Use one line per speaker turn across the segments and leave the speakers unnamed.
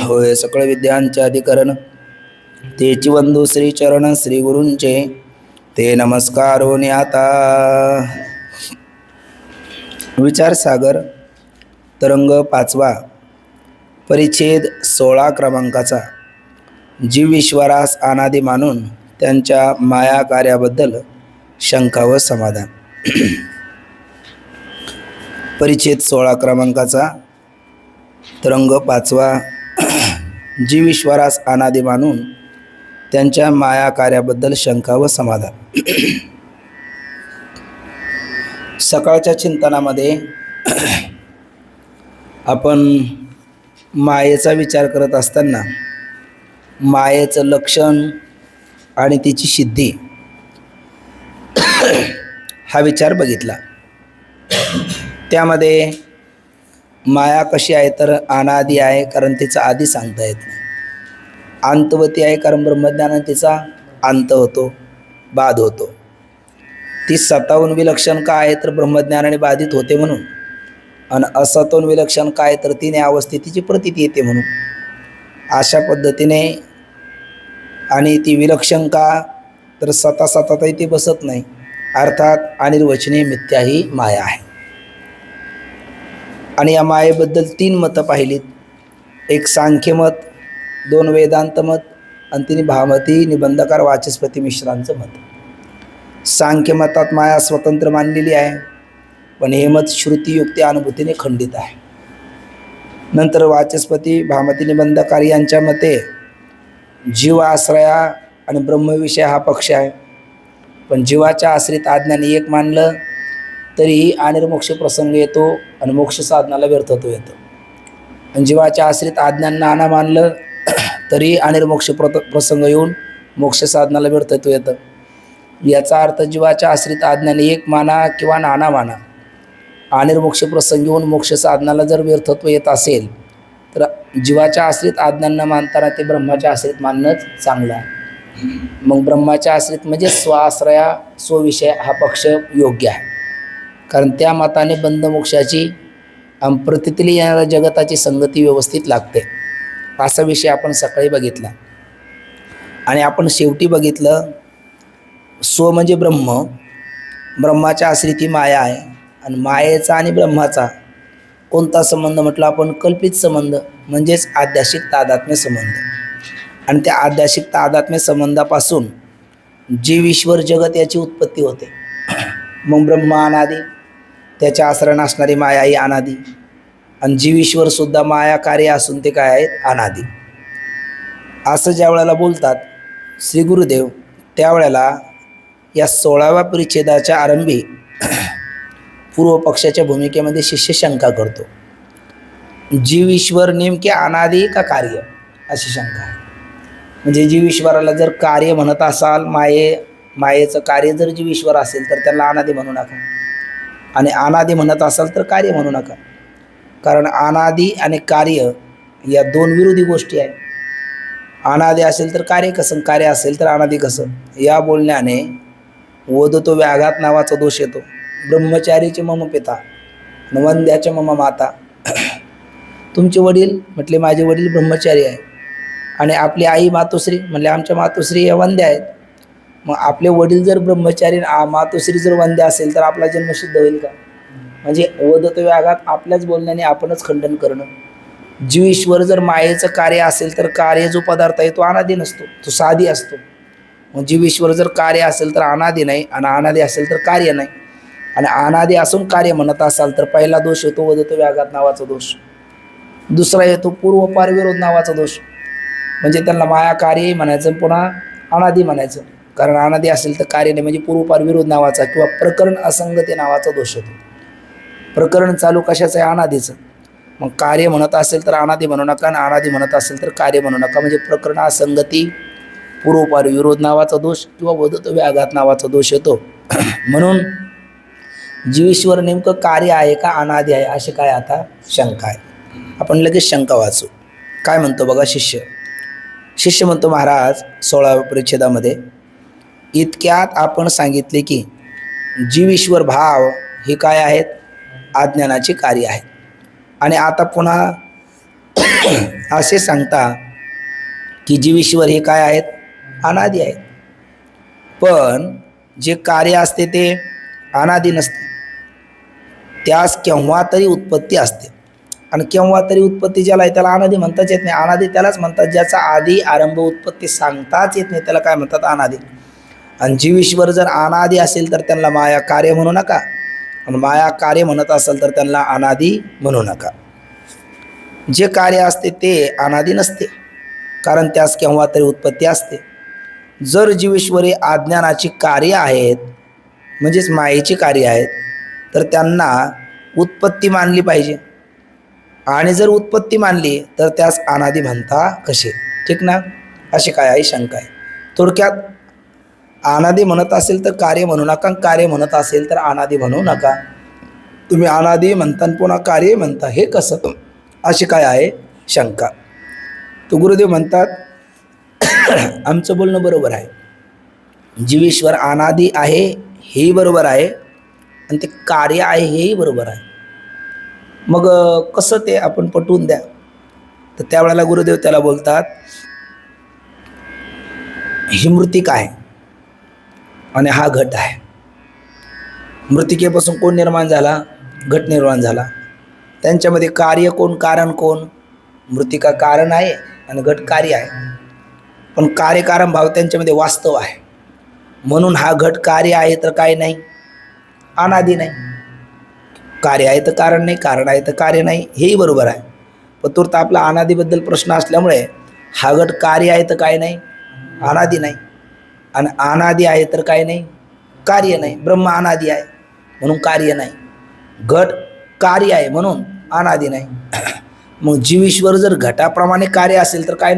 होय सकळ विद्यांचे अधिकरण तेची वंदू श्री चरण श्री गुरूंचे ते नमस्कारो आता विचारसागर तरंग 5वा परिच्छेद 16 क्रमांकाचा जीव ईश्वरास अनादि मानून त्यांच्या माया कार्याबद्दल शंका व समाधान। परिच्छेद 16 क्रमांकाचा तरंग 5वा जीव ईश्वरास अनादि मानून त्यांच्या माया कार्याबद्दल शंका व समाधान। सकाळच्या चिंतनामध्ये आपण मायेचा विचार करत असताना मायेचं लक्षण आणि तिची सिद्धी हा विचार बघितला। त्यामध्ये माया कशी आहे तर अनादि आहे, कारण तिचा आधी सांगता येत नाही। अंतवती आहे, कारण ब्रह्मज्ञानाने तिचा अंत होतो, बाध होतो। ती सताहून विलक्षण काय आहे तर ब्रह्मज्ञानाने बाधित होते म्हणून, आणि असतोन विलक्षण काय तर तिने अवस्थेतीची प्रतीती येते म्हणून। अशा पद्धतीने आणि ती विलक्षण का तर सता ती बसत नाही, अर्थात अनिर्वचनीय मिथ्या ही माया आहे। आणि या मायेबद्दल 3 मतं पाहिलीत, एक सांख्यमत, 2 वेदांत मत आणि 3 भामती निबंधकार वाचस्पती मिश्रांचं मत। सांख्यमतात माया स्वतंत्र मानलेली आहे, पण हे मत श्रुती युक्ती अनुभूतीने खंडित आहे। नंतर वाचस्पती भामती निबंधकार यांच्या मते जीव आश्रया आणि ब्रह्मविषय हा पक्ष आहे, पण जीवाच्या आश्रित आज्ञाने एक मानलं तरीही अनिर्मोक्ष प्रसंग येतो आणि मोक्ष साधनाला व्यर्थत्व येतं। आणि जीवाच्या आश्रित आज्ञांना नाना मानलं तरी अनिर्मोक्ष प्रसंग येऊन मोक्ष साधनाला व्यर्थत्व येतं। याचा अर्थ जीवाच्या आश्रित आज्ञाने एक माना किंवा नाना माना, अनिर्मोक्ष प्रसंग येऊन मोक्ष साधनाला जर व्यर्थत्व येत असेल तर जीवाच्या आश्रित आज्ञांना मानताना ते ब्रह्माच्या आश्रित मानणंच चांगलं आहे। मग ब्रह्माच्या आश्रित म्हणजे स्वाश्रया स्वविषय हा पक्ष योग्य आहे, कारण त्या मताने बंधमोक्षाची प्रतीतली येणाऱ्या जगताची संगती व्यवस्थित लागते। असा विषय आपण सकाळी बघितला। आणि आपण शेवटी बघितलं स्व म्हणजे ब्रह्म, ब्रह्माच्या आश्रित ही माया आहे। आणि मायेचा आणि ब्रह्माचा कोणता संबंध म्हटला आपण? कल्पित संबंध, म्हणजेच आध्यासिक तादात्म्य संबंध। आणि त्या आध्यासिक तादात्म्य संबंधापासून जीव ईश्वर जगत याची उत्पत्ती होते। मग ब्रह्म अनादि, त्याच्या आश्रय असणारी माया ही अनादि, आणि जीव ईश्वर सुद्धा माया कार्य असून ते काय आहेत? अनादि। असं ज्या वेळेला बोलतात श्री गुरुदेव, त्यावेळेला या 16व्या परिच्छेदाच्या आरंभी पूर्व पक्षाच्या भूमिकेमध्ये शिष्य शंका करतो, जीव ईश्वर नेमके अनादि का कार्य, अशी शंका आहे। म्हणजे जीव ईश्वराला जर कार्य म्हणत असाल, मायेचं कार्य जर जीव ईश्वर असेल तर त्याला अनादि म्हणू नका, आणि अनादि म्हणत असाल तर कार्य म्हणू नका, कारण अनादि आणि कार्य या 2 विरोधी गोष्टी आहेत। अनादि असेल तर कार्य कसं, कार्य असेल तर अनादि कसं? या बोलण्याने वदतो व्याघात नावाचा दोष येतो। ब्रह्मचारीचे मम पिता, वंद्याचे मम माता। तुमचे वडील म्हटले माझे वडील ब्रह्मचारी आहे, आणि आपली आई मातोश्री म्हणले आमच्या मातोश्री या वंद्या आहेत। मग आपले वडील जर ब्रह्मचारी, मातोश्री जर वंद्या असेल तर आपला जन्म सिद्ध होईल का? म्हणजे वदतो व्याघात आपल्याच बोलण्याने आपणच खंडन करणं। जीव ईश्वर जर मायेचं कार्य असेल तर कार्य जो पदार्थ आहे तो अनादि नसतो, तो साधी असतो। मग जीव ईश्वर जर कार्य असेल तर अनादि नाही, आणि अनादि असेल तर कार्य नाही। आणि अनादि असून कार्य म्हणत असाल तर पहिला दोष येतो वदतो व्याघात नावाचा दोष, दुसरा येतो पूर्वपार विरोध नावाचा दोष। म्हणजे त्यांना माया कार्य म्हणायचं, पुन्हा अनादि म्हणायचं, कारण अनादि असेल तर कार्य नाही, म्हणजे पूर्वपार विरोध नावाचा किंवा प्रकरण असंगती नावाचा दोष येतो। प्रकरण चालू कशाचं आहे? अनादीचं। मग कार्य म्हणत असेल तर अनादि म्हणू नका, आणि अनादि म्हणत असेल तर कार्य म्हणू नका, म्हणजे प्रकरण असंगती, पूर्वपार विरोध नावाचा दोष किंवा वदतो व्याघात नावाचा दोष येतो। म्हणून जीव ईश्वर नेमकं कार्य आहे का अनादि आहे, अशी काय आता शंका आहे। आपण लगेच शंका वाचू। काय म्हणतो बघा शिष्य म्हणतो, महाराज 16व्या परिच्छेदामध्ये इतक्यात आपण सांगितले की जीव ईश्वर भाव हे काय आहेत? अज्ञानाची कार्य आहेत। आणि आता पुन्हा असे सांगता की जीवेश्वर हे काय आहेत, अनादी आहेत. पण जे कार्य असते ते अनादी नसते, त्यास केव्हा तरी उत्पत्ती असते. आणि केव्हा तरी उत्पत्ती ज्याला आहे त्याला अनादी म्हणताच येत नाही. अनादी त्यालाच म्हणतात ज्याचा आधी आरंभ उत्पत्ती सांगताच येत नाही, त्याला काय म्हणतात, अनादी. आणि जीवेश्वर जर अनादी असेल तर त्यांना माया कार्य म्हणू नका, आणि माया कार्य म्हणत असेल तर त्यांना अनादी म्हणू नका. जे कार्य असते ते अनादी नसते, कारण त्यास केव्हा तरी उत्पत्ती असते. जर जीवेश्वरी अज्ञानाची कार्य आहेत, म्हणजेच मायेची कार्य आहेत, तर त्यांना उत्पत्ती मानली पाहिजे. आणि जर उत्पत्ती मानली तर त्यास अनादी म्हणता कसे? ठीक ना? अशी काय आहे, शंका आहे. थोडक्यात अनादी म्हणत असेल तर कार्य म्हणू नका, कार्य म्हणत असेल तर अनादी म्हणू नका. तुम्ही अनादी म्हणता पुन्हा कार्य म्हणता, हे कसं? अशी काय आहे, शंका. तो गुरुदेव म्हणतात आमचं बोलणं बरोबर आहे, जीवेश्वर अनादी आहे हेही बरोबर आहे, आणि ते कार्य आहे हेही बरोबर आहे. मग कसं ते आपण पटवून द्या. तर त्यावेळेला गुरुदेव त्याला बोलतात, ही मृत्तिका आहे आणि हा घट आहे. मृत्तिकेपासून कोण निर्माण झाला? घट निर्माण झाला. त्यांच्यामध्ये कार्य कोण, कारण कोण? मृत्तिका कारण आहे आणि घट कार्य आहे. पण कार्यकारण भाव त्यांच्यामध्ये वास्तव आहे, म्हणून हा घट कार्य आहे तर काय नाही, अनादी नाही. कार्य आहे तर कारण नाही, कारण आहे तर कार्य नाही, हेही बरोबर आहे. पण तूर्त आपला अनादीबद्दल प्रश्न असल्यामुळे हा घट कार्य आहे तर काय नाही, अनादी नाही. आणि अनादी आहे तर काय नाही, कार्य नाही. ब्रह्म अनादी आहे म्हणून कार्य नाही, घट कार्य आहे म्हणून अनादी नाही. मग जीवेश्वर जर घटाप्रमाणे कार्य असेल तर काय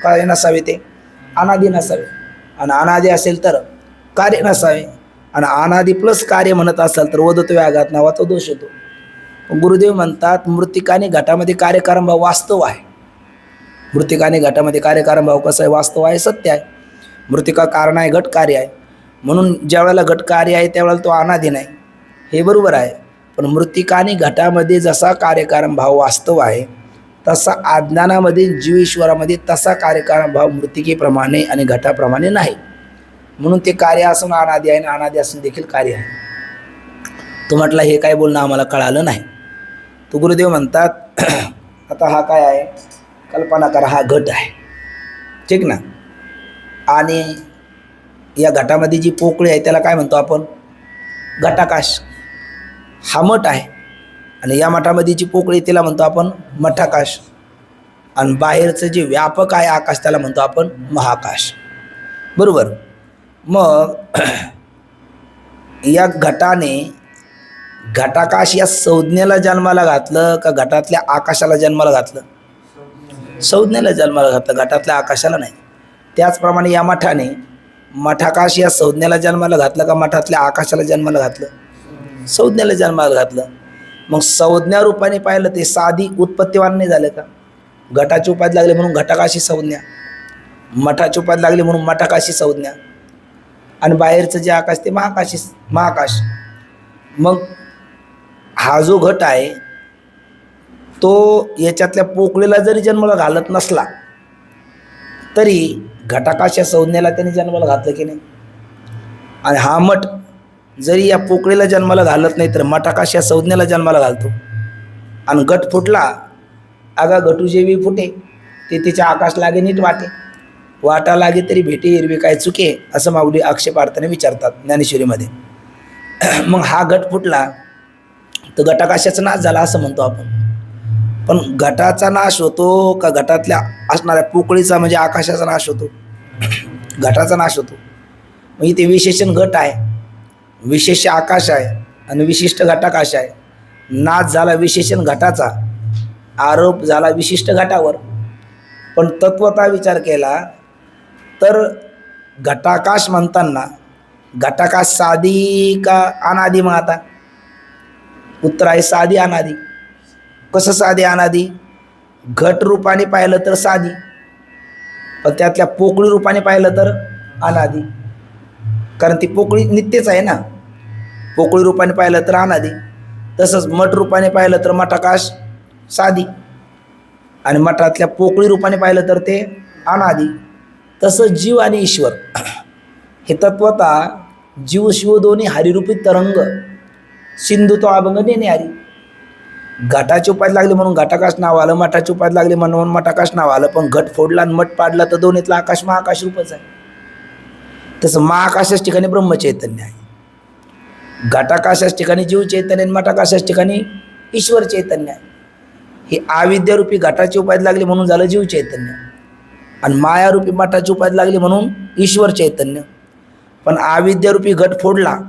काय नसावे, ते अनादी नसावे. आणि अनादी असेल तर कार्य नसावे. आणि अनादी प्लस कार्य म्हणत असाल तर वदतो व्याघात नावाचा दोष होतो. गुरुदेव म्हणतात मृत्तिका आणि घटामध्ये कार्यकारण भाव वास्तव आहे. मृत्तिका आणि घटामध्ये कार्यकारण भाव कसा आहे, वास्तव आहे, सत्य आहे. मृत्तिका कारण आहे, घट कार्य आहे, म्हणून ज्या वेळेला घट कार्य आहे त्यावेळेला तो अनादी नाही, हे बरोबर आहे. पण मृत्तिका आणि घटामध्ये जसा कार्यकारण भाव वास्तव आहे तसा अज्ञानामध्ये जीवेश्वरामध्ये तसा कार्यकारण भाव मृत्तिकेप्रमाणे आणि घटाप्रमाणे नाही. म्हणून ते कार्य असून अनादी आहे आणि अनादी असून देखील कार्य आहे. तो म्हटला हे काय बोलणं आम्हाला कळालं नाही. तो गुरुदेव म्हणतात आता हा काय आहे, कल्पना करा हा घट आहे, ठीक ना? आणि या घटामध्ये जी पोकळी आहे त्याला काय म्हणतो आपण, घटाकाश. हा मठ आहे आणि या मठामध्ये जी पोकळी तिला म्हणतो आपण मठाकाश. आणि बाहेरचं जे व्यापक आहे आकाश त्याला म्हणतो आपण महाकाश, बरोबर? मग या घटाने घटाकाश या संज्ञेला जन्माला घातलं का घटातल्या आकाशाला जन्माला घातलं? संज्ञेला जन्माला घातलं, घटातल्या आकाशाला नाही. त्याचप्रमाणे या मठाने मठाकाश या संज्ञेला जन्माला घातलं का मठातल्या आकाशाला जन्माला घातलं? संज्ञेला जन्माला घातलं. मग संज्ञा रूपाने पाहिलं ते साधी उत्पत्तीवान नाही झालं का? घटाची उपाधी लागली म्हणून घटाकाशी संज्ञा, मठाची उपाधी लागली म्हणून मठाकाशी संज्ञा, आणि बाहेरचं जे आकाश ते महाकाश. मग हा जो घट आहे तो याच्यातल्या पोकळीला जरी जन्माला घालत नसला तरी घटाकाश या संज्ञेला त्याने जन्माला घातलं की नाही? आणि हा मठ जरी या पोकळीला जन्माला घालत नाही तर मठाकाश या संज्ञेला जन्माला घालतो. आणि घट फुटला, अगा घटू जेवी फुटे, ते तिच्या आकाश लागे नीट वाटा लागे तरी भेटे हिरवी काय चुके, असं माऊली आक्षेपार्थाने विचारतात ज्ञानेश्वरीमध्ये. मग हा घट फुटला तर घटाकाशाचा नाश झाला असं म्हणतो आपण. पण घटाचा नाश होतो का घटातल्या असणाऱ्या पोकळीचा म्हणजे आकाशाचा नाश होतो? घटाचा नाश होतो. मग इथे विशेषण घट आहे, विशेष आकाश आहे आणि विशिष्ट घटाकाश आहे. नाश झाला विशेषण घटाचा, आरोप झाला विशिष्ट घटावर. पण तत्वता विचार केला तर घटाकाश म्हणताना घटाकाश साधी का अनादी? मग आता उत्तर आहे साधी अनादी. कसं साधी अनादी? घट रूपाने पाहिलं तर साधी, पण त्यातल्या पोकळी रूपाने पाहिलं तर अनादी. कारण ती पोकळी नित्यच आहे ना. पोकळी रूपाने पाहिलं तर अनादी, तसंच मठ रूपाने पाहिलं तर मठाकाश साधी, आणि मठातल्या पोकळी रूपाने पाहिलं तर ते अनादी. तसं जीव आणि ईश्वर हे तत्वतः जीव शिव दोन्ही हरिरूपी तरंग, सिंधू तो अभंग नेणे हरी. घटाची उपाधी लागली म्हणून घटाकाश नाव आलं, मठाची उपाधी लागली म्हणून मठाकाश नाव आलं. पण घट फोडला आणि मठ पाडला तर दोन्हीतला आकाश महाआकाश रूपच आहे. तसं महाआकाशाच ठिकाणी ब्रह्मचैतन्य आहे, घटाकाशाच ठिकाणी जीव चैतन्य आणि मठाकाशाच ठिकाणी ईश्वर चैतन्य आहे. ही अविद्यारूपी घटाची उपाधी लागली म्हणून झालं जीव चैतन्य, आणि मायारूपी मठाची उपाधी लागली म्हणून ईश्वर चैतन्य. पण अविद्यारूपी घट फोडला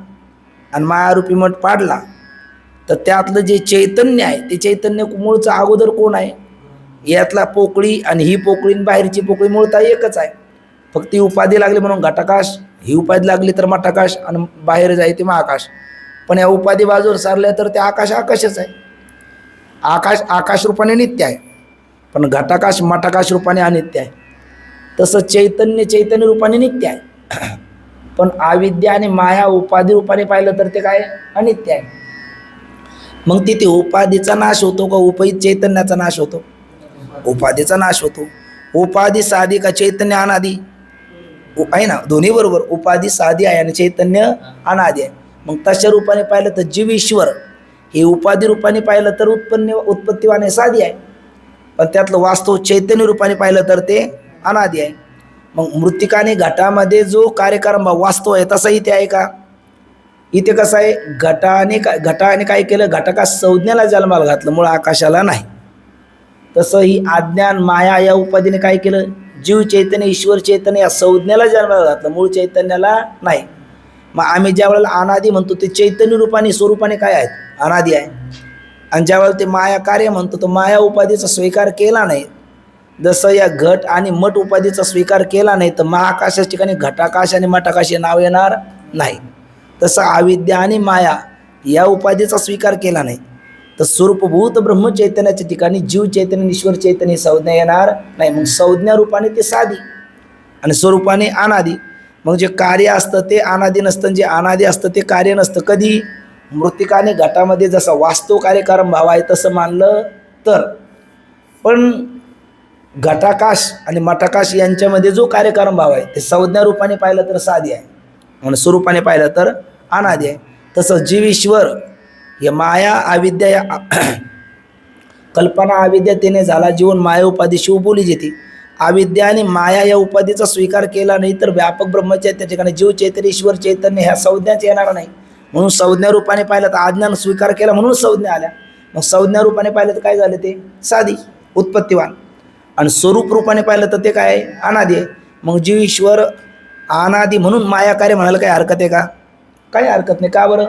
आणि मायारूपी मठ पाडला तर त्यातलं जे चैतन्य आहे ते चैतन्य मूळचं अगोदर कोण आहे? यातला पोकळी आणि ही पोकळी आणि बाहेरची पोकळी मूळतः एकच आहे. फक्त ही उपाधी लागली म्हणून घटाकाश, ही उपाधी लागली तर मठाकाश, आणि बाहेर जाई ते महाकाश. पण या उपाधी बाजूवर सारल्या तर ते आकाश आकाशच आहे. आकाश आकाश रूपाने नित्य आहे, पण घटाकाश मठाकाश रूपाने अनित्य आहे. तसं चैतन्य चैतन्य रूपाने नित्य आहे, पण अविद्या आणि माया उपाधी रूपाने पाहिलं तर ते काय? अनित्य आहे. मग तिथे उपाधीचा नाश होतो का उपहित चैतन्याचा नाश होतो? उपाधीचा नाश होतो. उपाधी साधी का चैतन्य अनादी आहे ना, दोन्ही बरोबर. उपाधी साधी आहे आणि चैतन्य अनादी आहे. मग तशा रूपाने पाहिलं तर जीव ईश्वर हे उपाधी रूपाने पाहिलं तर उत्पत्तीवान आहे, साधी आहे. पण त्यातलं वास्तव चैतन्य रूपाने पाहिलं तर ते अनादी आहे. मग मृत्तिकाने घटामध्ये जो कार्यक्रम वास्तव आहे तसा इथे आहे का? इथे कसं आहे, घटाने काय केलं? घटका संज्ञाला जन्माला घातलं, मूळ आकाशाला नाही. तसं ही अज्ञान माया या उपाधीने काय केलं? जीव चैतन्य ईश्वर चैतन्य या संज्ञाला जन्माला घातलं, मूळ चैतन्याला नाही. मग आम्ही ज्या वेळेला अनादी म्हणतो ते चैतन्य रूपाने स्वरूपाने काय आहेत? अनादी आहे. आणि ज्यावेळेला ते माया कार्य म्हणतो तो माया उपाधीचा स्वीकार केला नाही, जसं या घट आणि मठ उपाधीचा स्वीकार केला नाही तर महाकाशाच्या ठिकाणी घटाकाश आणि मठाकाश हे नाव येणार नाही. तसं अविद्या आणि माया या उपाधीचा स्वीकार केला नाही तर स्वरूपभूत ब्रह्मचैतन्याच्या ठिकाणी जीव चैतन्य ईश्वर चैतन्य संज्ञा येणार नाही. मग संज्ञा रूपाने ते साधी आणि स्वरूपाने अनादी. मग जे कार्य असतं ते अनादी नसतं, जे अनादी असतं ते कार्य नसतं. कधी? मृत्तिकाने घटामध्ये जसा वास्तव कार्यक्रम भाव आहे तसं मानलं तर. पण घटाकाश आणि मठाकाश यांच्यामध्ये जो कार्यक्रम भाव आहे ते संज्ञा रूपाने पाहिलं तर साधी आहे आणि स्वरूपाने पाहिलं तर अनादी आहे. तसं जीव ईश्वर हे माया अविद्या या कल्पना अविद्यातेने झाला जीवन माया उपाधी शिव बोली जेते. अविद्या आणि माया या उपाधीचा स्वीकार केला नाही तर व्यापक ब्रह्मचैतन्य त्या ठिकाणी जीव चैतन्य ईश्वर चैतन्य ह्या संज्ञाच येणार नाही. म्हणून संज्ञा रूपाने पाहिलं तर अज्ञान स्वीकार केला म्हणून संज्ञा आल्या. मग संज्ञा रूपाने पाहिलं तर काय झालं? ते साधी उत्पत्तीवान. आणि स्वरूप रूपाने पाहिलं तर ते काय? अनादी आहे. मग जीव ईश्वर अनादी म्हणून माया कार्य म्हणायला काही हरकत आहे का? काही हरकत नाही. का बरं?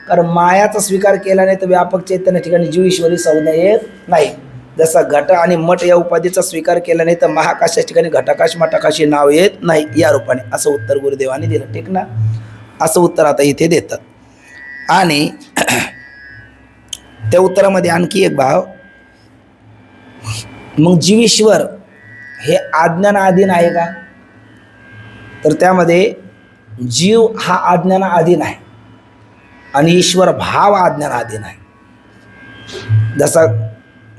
कारण मायाचा स्वीकार केला नाही तर व्यापक चैतन्य ठिकाणी जीव ईश्वरी संज्ञा येत नाही. जसा घट आणि मठ या उपाधीचा स्वीकार केला नाही तर महाकाशाच्या ठिकाणी घटाकाश मठाकाशी नाव येत नाही या रूपाने. असं उत्तर गुरुदेवाने दिलं. ठीक ना? असं उत्तर आता इथे देतात. आणि त्या उत्तरामध्ये आणखी एक भाव, मग जीव ईश्वर हे अज्ञानाधीन आहे का? तर त्यामध्ये जीव हा अज्ञानाधीन आहे आणि ईश्वर भाव अज्ञानाधीन आहे. जसा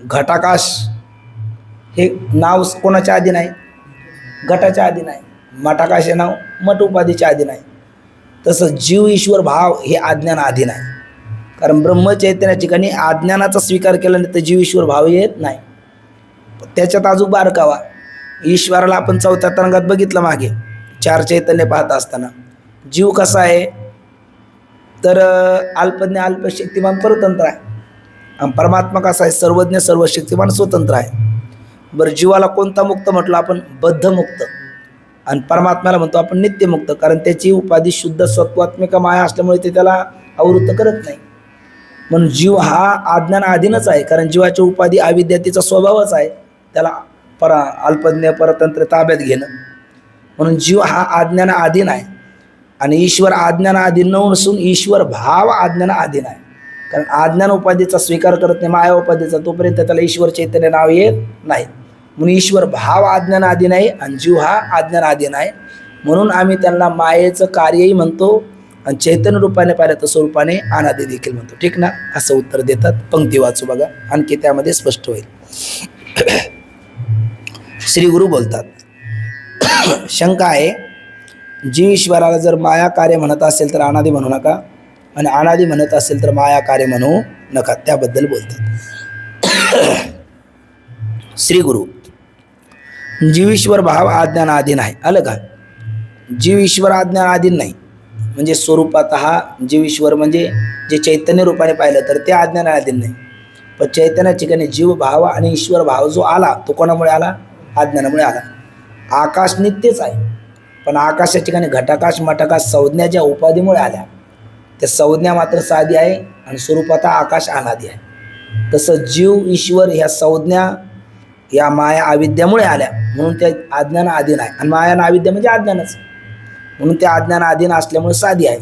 घटाकाश हे नाव कोणाच्या अधीन आहे? घटाच्या अधीन आहे. मठाकाश हे नाव मठ उपाधीच्या अधीन आहे. तसं जीव ईश्वर भाव हे अज्ञानाधीन आहे. कारण ब्रह्मचैतन्या ठिकाणी अज्ञानाचा स्वीकार केला नाही तर जीव ईश्वर भाव येत नाही. त्याच्यात अजून बारकावा, ईश्वराला आपण चौथ्या तरंगात बघितलं मागे चार चैतन्य पाहत असताना. जीव कसा आहे? तर अल्पज्ञ अल्पशक्तिमान परतंत्र आहे. आणि परमात्मा कसा आहे? सर्वज्ञ सर्वशक्तिमान स्वतंत्र आहे. बरं, जीवाला कोणता मुक्त म्हटलं आपण? बद्धमुक्त. आणि परमात्म्याला म्हणतो आपण नित्यमुक्त, कारण त्याची उपाधी शुद्ध सत्वात्मिका माया असल्यामुळे ते त्याला आवृत्त करत नाही. म्हणून जीव हा अज्ञानाधीनच आहे, कारण जीवाची उपाधी अविद्या तिचा स्वभावच आहे, त्याला अल्पज्ञ परतंत्र ताब्यात घेणं. म्हणून जीव हा अज्ञानाधीन आहे आणि ईश्वर अज्ञानाधीन नसून ईश्वर भाव अज्ञानाधीन आहे. कारण अज्ञान उपाधीचा स्वीकार करत नाही माया उपाधीचा, तोपर्यंत त्याला ईश्वर चैतन्य नाव येत नाही. म्हणून ईश्वर भाव अज्ञानाधीन आहे आणि जीव हा अज्ञानाधीन आहे. म्हणून आम्ही त्यांना मायेचं कार्यही म्हणतो आणि चैतन्य रूपाने पाहिलं तर स्वरूपाने अनादी देखील म्हणतो. ठीक ना? असं उत्तर देतात. पंक्ती वाचू बघा, आणखी त्यामध्ये स्पष्ट होईल. श्री गुरु बोलतात, शंका आहे, जीव ईश्वराला जर माया कार्य म्हणत असेल तर अनादी म्हणू नका, आणि अनादी म्हणत असेल तर माया कार्य म्हणू नका, त्याबद्दल बोलतात. श्री गुरु, जीव ईश्वर भाव आज्ञानाधीन आहे. आलं का? जीव ईश्वर आज्ञानाधीन नाही, म्हणजे स्वरूपात हा जीव ईश्वर म्हणजे जे चैतन्य रूपाने पाहिलं तर ते आज्ञानाधीन नाही. पण चैतन्या ठिकाणी जीव भाव आणि ईश्वर भाव जो आला तो कोणामुळे आला? आज्ञानामुळे आला. आकाश नित्यच आहे, पण आकाशाच्या ठिकाणी घटाकाश मटाकाश संज्ञा ज्या उपाधीमुळे आल्या त्या संज्ञा मात्र साधी आहे आणि स्वरूपात आकाश अनादी आहे. तसं जीव ईश्वर ह्या संज्ञा या माया अविद्यामुळे आल्या म्हणून त्या अज्ञानाधीन आहे, आणि माया आणि अविद्या म्हणजे अज्ञानच, म्हणून त्या अज्ञानाधीन असल्यामुळे साधी आहे.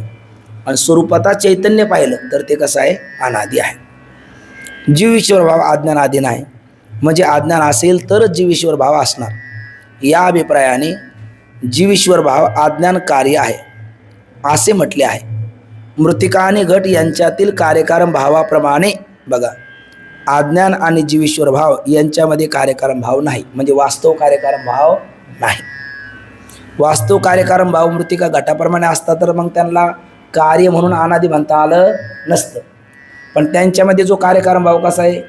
आणि स्वरूपात चैतन्य पाहिलं तर ते कसं आहे? अनादी आहे. जीव ईश्वर भाव आज्ञानाधीन आहे, म्हणजे अज्ञान असेल तरच जीव ईश्वर भाव असणार. या अभिप्रायाने जीव ईश्वर भाव आज्ञान कार्य आहे असे म्हटले आहे. मृत्तिका आणि घट यांच्यातील कार्यकारण भावाप्रमाणे बघा, अज्ञान आणि जीव ईश्वर भाव यांच्यामध्ये कार्यकारण भाव नाही, म्हणजे वास्तव कार्यकारण भाव नाही. वास्तव कार्यकारण भाव मृत्तिका घटाप्रमाणे असता तर मग त्यांना कार्य म्हणून अनादी म्हणता आलं नसतं. पण त्यांच्यामध्ये जो कार्यकारण भाव कसा आहे?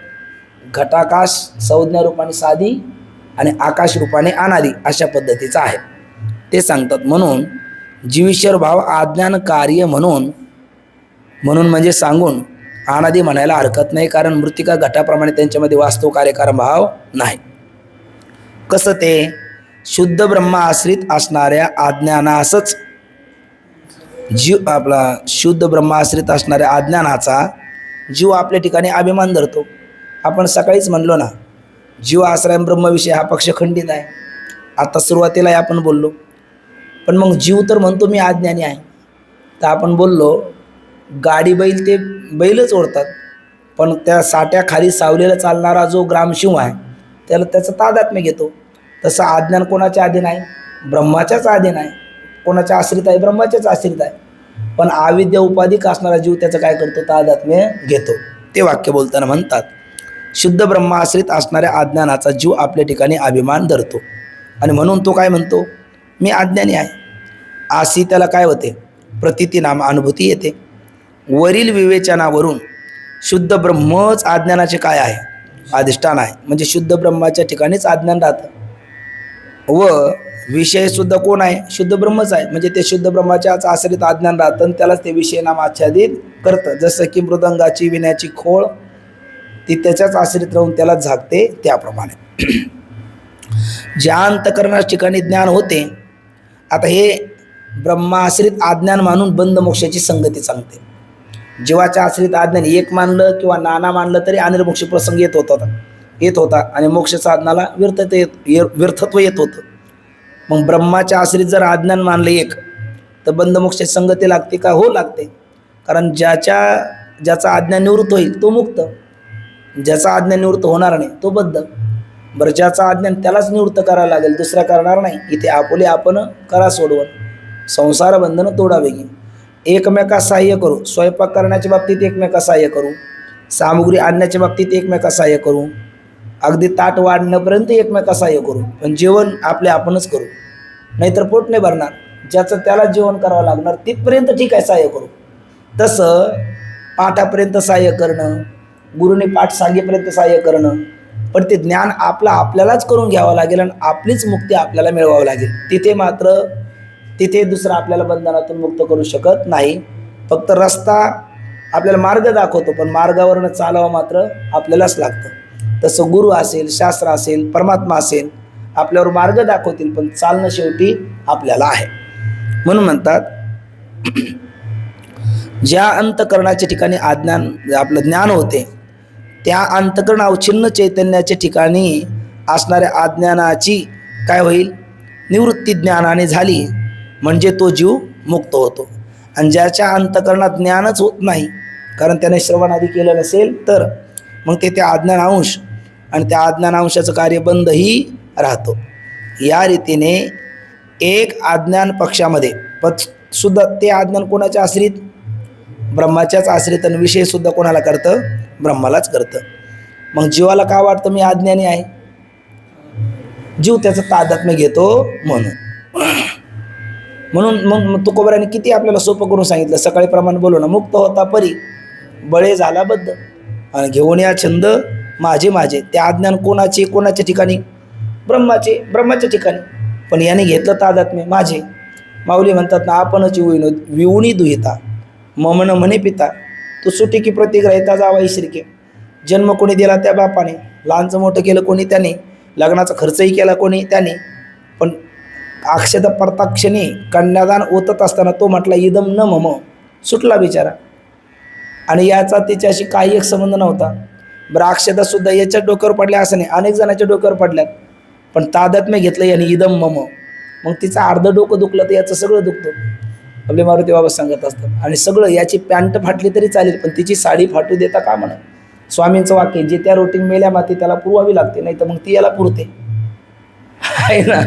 घटाकाश संज्ञा रूपाने साधी आणि आकाश रूपाने अनादी अशा पद्धतीचा आहे ते सांगतात. म्हणून जीवेश्वर भाव आज्ञान कार्य म्हणून म्हणजे सांगून अनादी म्हणायला हरकत नाही, कारण मृत्तिका घटाप्रमाणे त्यांच्यामध्ये वास्तव कार्यकारण भाव नाही. कसं ते? शुद्ध ब्रह्म आश्रित असणाऱ्या अज्ञानासच जीव आपला शुद्ध ब्रह्म आश्रित असणाऱ्या अज्ञानाचा जीव आपल्या ठिकाणी अभिमान धरतो. आपण सकाळीच म्हणलो ना, जीव आश्रय ब्रह्मविषय हा पक्ष खंडित आहे. आता सुरुवातीला आपण बोललो, पण मग जीव तर म्हणतो मी अज्ञानी आहे. तर आपण बोललो गाडी बैल ते बैलच ओढतात, पण त्या साठ्याखाली सावलेला चालणारा जो ग्रामशिव आहे त्याला त्याचं तादात्म्य घेतो. तसं अज्ञान कोणाच्या अधीन आहे? ब्रह्माच्याच अधीन आहे. कोणाच्या आश्रित आहे? ब्रह्माच्याच आश्रित आहे. पण अविद्या उपाधिक असणारा जीव त्याचं काय करतो? तादात्म्य घेतो. ते वाक्य बोलताना म्हणतात, शुद्ध ब्रह्म आश्रित असणाऱ्या अज्ञानाचा जीव आपल्या ठिकाणी अभिमान धरतो आणि म्हणून तो काय म्हणतो? मी अज्ञानी आहे. अशी त्याला काय होते? प्रतीती नाम अनुभूती येते. वरील विवेचनावरून शुद्ध ब्रह्मच अज्ञानाचे काय आहे? अधिष्ठान आहे. म्हणजे शुद्ध ब्रह्माच्या ठिकाणीच अज्ञान राहतं व विषय सुद्धा कोण आहे? शुद्ध ब्रह्मच आहे. म्हणजे ते शुद्ध ब्रह्माच्याच आश्रित अज्ञान राहतं आणि त्यालाच ते विषय नाम आच्छादित करतं. जसं की मृदंगाची विण्याची खोळ ती त्याच्याच आश्रित राहून त्याला झाकते, त्याप्रमाणे ज्या अंतकरणाच्या ठिकाणी ज्ञान होते. आता हे ब्रह्माश्रित अज्ञान मानून बंध मोक्षाची संगती सांगते. जीवाच्या आश्रित अज्ञान एक मानलं किंवा नाना मानलं तरी अनिर्मोक्ष प्रसंग येत होता आणि मोक्ष साधनाला व्यर्थत्व येत होतं. मग ब्रह्माच्या आश्रित जर अज्ञान मानलं एक, तर बंधमोक्षाची संगती लागते का? हो लागते. कारण ज्याचा अज्ञान निवृत्त होईल तो मुक्त, ज्याचा अज्ञान निवृत्त होणार नाही तो बद्ध. बरं, ज्याचा अज्ञान त्यालाच निवृत्त करायला लागेल, दुसरा करणार नाही. इथे आपुले आपण करा सोडवण, संसार बंधनं तोडावेगी. एकमेकास सहाय्य करू. स्वयंपाक करण्याच्या बाबतीत एकमेकास सहाय्य करू, सामुग्री आणण्याच्या बाबतीत एकमेकास सहाय्य करू, अगदी ताट वाढण्यापर्यंत एकमेकास सहाय्य करू. पण जेवण आपले आपणच करू, नाहीतर पोट नाही भरणार. ज्याचं त्याला जेवण करावं लागणार तिथपर्यंत ठीक आहे, सहाय्य करू. तसं पाठापर्यंत सहाय्य करणं, गुरुने पाठ सांगेपर्यंत सहाय्य करणं, पण ते ज्ञान आपल्यालाच करून घ्यावं लागेल आणि आपलीच मुक्ती आपल्याला मिळवावं लागेल. तिथे दुसरा आपल्याला बंधनातून मुक्त करू शकत नाही. फक्त रस्ता आपल्याला मार्ग दाखवतो, पण मार्गावरनं चालावं मात्र आपल्यालाच लागतं. तसं गुरु असेल, शास्त्र असेल, परमात्मा असेल, आपल्यावर मार्ग दाखवतील, पण चालणं शेवटी आपल्याला आहे. म्हणून म्हणतात, ज्या अंतकरणाच्या ठिकाणी आपलं ज्ञान होते त्या अंतकरण अवच्छिन्न चैतन्याच्या ठिकाणी असणाऱ्या अज्ञानाची काय होईल? निवृत्ती ज्ञानाने झाली म्हणजे तो जीव मुक्त होतो. आणि ज्याच्या अंतकरणात ज्ञानच होत नाही, कारण त्याने श्रवण आदी केलं नसेल, तर मग ते त्या अज्ञानांश आणि त्या अज्ञानांशाचं कार्य बंदही राहतो. या रीतीने एक अज्ञान पक्षामध्ये सुद्धा ते अज्ञान कोणाच्या आश्रित? ब्रह्माच्याच आश्रित. आणि विषय सुद्धा कोणाला करतं? ब्रह्मालाच करतं. मग जीवाला काय वाटतं? मी अज्ञानी आहे. जीव त्याचं तादात्म्य घेतो म्हणून. म्हणून मग तुकोबराने किती आपल्याला सोपं करून सांगितलं. सकाळी प्रमाण बोलू ना, मुक्त होता परी बळे झाला बद्ध, आणि घेऊन या छंद माझे माझे. ते अज्ञान कोणाचे, कोणाच्या ठिकाणी? ब्रह्माचे, ब्रह्माच्या ठिकाणी. पण याने घेतलं तादात्म्य माझे. माऊली म्हणतात ना, आपणच विवणी दुहिता ममन म्हणे पिता, तू सुटी की प्रतिग्रहिता जावा ईश्रिके. जन्म कोणी दिला त्या बापाने, लहानचं मोठं केलं कोणी त्याने, लग्नाचा खर्चही केला कोणी त्याने. पण अक्षता प्रताक्षणी कन्यादान ओतत असताना तो म्हटला इदम न मम, सुटला बिचारा. आणि याचा तिच्याशी काही एक संबंध नव्हता. बरं, अक्षता सुद्धा याच्या डोक्यावर पडल्या असं नाही, अनेक जणांच्या डोक्यावर पडल्यात. पण तादात्म्य घेतलं याने इदम मम. मग तिचं अर्धं डोकं दुखलं तर याचं सगळं दुखतं, आपले मारुती बाबा सांगत असतात. आणि सगळं, याची पॅन्ट फाटली तरी चालेल पण तिची साडी फाटू देता का म्हणा. स्वामींचं वाक्य, जे त्या रोटीन मेल्या माती त्याला पुरवावी लागते, नाही तर मग ती याला पुरते, आहे ना.